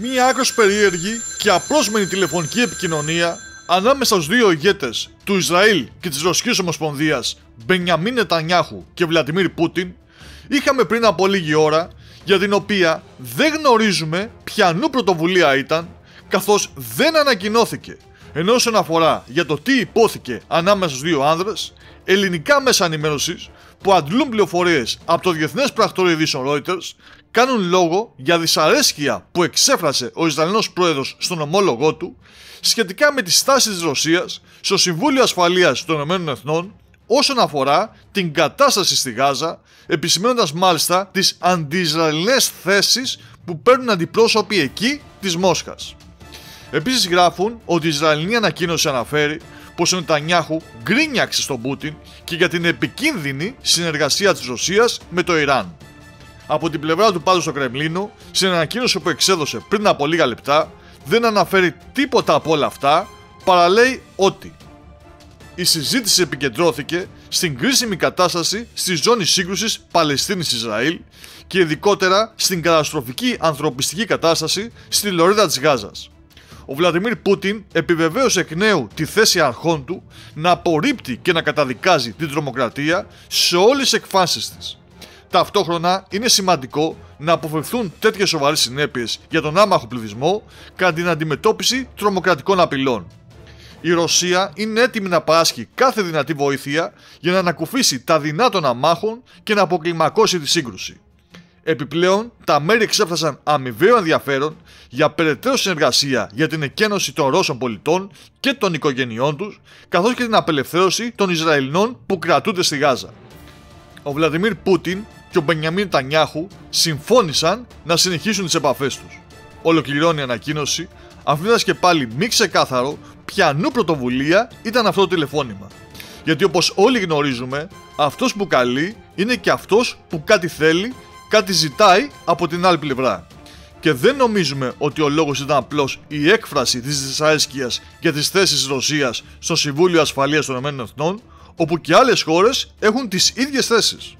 Μία άκρως περίεργη και απρόσμενη τηλεφωνική επικοινωνία ανάμεσα στους δύο ηγέτες του Ισραήλ και της Ρωσικής Ομοσπονδίας, Μπενιαμίν Νετανιάχου και Βλαντιμίρ Πούτιν, είχαμε πριν από λίγη ώρα, για την οποία δεν γνωρίζουμε ποιανού πρωτοβουλία ήταν, καθώς δεν ανακοινώθηκε. Ενώ όσον αφορά για το τι υπόθηκε ανάμεσα στους δύο άνδρες, ελληνικά μέσα ενημέρωσης που αντλούν πληροφορίες από το Διεθνές Πρακτορείο Ειδήσεων Reuters κάνουν λόγο για δυσαρέσκεια που εξέφρασε ο Ισραηλινός πρόεδρος στον ομόλογό του σχετικά με τη στάση της Ρωσίας στο Συμβούλιο Ασφαλείας των ΗΠΑ όσον αφορά την κατάσταση στη Γάζα, επισημαίνοντας μάλιστα τις αντι-Ισραηλινές θέσεις που παίρνουν αντιπρόσωποι εκεί της Μόσχας. Επίσης γράφουν ότι η Ισραηλινή ανακοίνωση αναφέρει πως ο Νετανιάχου γκρίνιαξε στον Πούτιν και για την επικίνδυνη συνεργασία της Ρωσίας με το Ιράν. Από την πλευρά του πάντως στο Κρεμλίνο, στην ανακοίνωση που εξέδωσε πριν από λίγα λεπτά, δεν αναφέρει τίποτα από όλα αυτά, παρά λέει ότι η συζήτηση επικεντρώθηκε στην κρίσιμη κατάσταση στη ζώνη σύγκρουσης Παλαιστίνης-Ισραήλ και ειδικότερα στην καταστροφική ανθρωπιστική κατάσταση στη λωρίδα της Γάζας. Ο Βλαντιμίρ Πούτιν επιβεβαίωσε εκ νέου τη θέση αρχών του να απορρίπτει και να καταδικάζει την τρομοκρατία σε όλες τις εκφάνσεις της. Ταυτόχρονα είναι σημαντικό να αποφευθούν τέτοιες σοβαρές συνέπειες για τον άμαχο πληθυσμό κατά την αντιμετώπιση τρομοκρατικών απειλών. Η Ρωσία είναι έτοιμη να παράσχει κάθε δυνατή βοήθεια για να ανακουφίσει τα δεινά των αμάχων και να αποκλιμακώσει τη σύγκρουση. Επιπλέον, τα μέρη εξέφρασαν αμοιβαίο ενδιαφέρον για περαιτέρω συνεργασία για την εκένωση των Ρώσων πολιτών και των οικογενειών τους, καθώς και την απελευθέρωση των Ισραηλινών που κρατούνται στη Γάζα. Ο Βλαντιμίρ Πούτιν και ο Μπενιαμίν Νετανιάχου συμφώνησαν να συνεχίσουν τις επαφές τους. Ολοκληρώνει η ανακοίνωση, αφήνοντας και πάλι μη ξεκάθαρο ποιανού πρωτοβουλία ήταν αυτό το τηλεφώνημα. Γιατί όπως όλοι γνωρίζουμε, αυτός που καλεί είναι και αυτός που κάτι θέλει, κάτι ζητάει από την άλλη πλευρά. Και δεν νομίζουμε ότι ο λόγος ήταν απλώς η έκφραση της δυσαρέσκειας για τις θέσεις της Ρωσίας στο Συμβούλιο Ασφαλείας των ΗΠΑ, όπου και άλλες χώρες έχουν τις ίδιες θέσεις.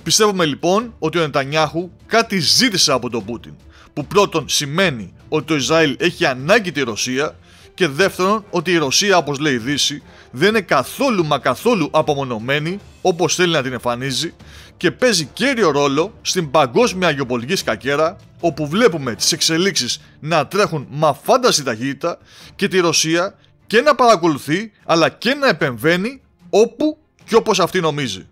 Πιστεύουμε λοιπόν ότι ο Νετανιάχου κάτι ζήτησε από τον Πούτιν, που πρώτον σημαίνει ότι το Ισραήλ έχει ανάγκη τη Ρωσία και δεύτερον ότι η Ρωσία, όπως λέει η Δύση, δεν είναι καθόλου μα καθόλου απομονωμένη όπως θέλει να την εμφανίζει και παίζει κέριο ρόλο στην παγκόσμια γεωπολιτική σκακέρα, όπου βλέπουμε τις εξελίξεις να τρέχουν με αφάνταστη ταχύτητα και τη Ρωσία και να παρακολουθεί αλλά και να επεμβαίνει όπου και όπως αυτή νομίζει.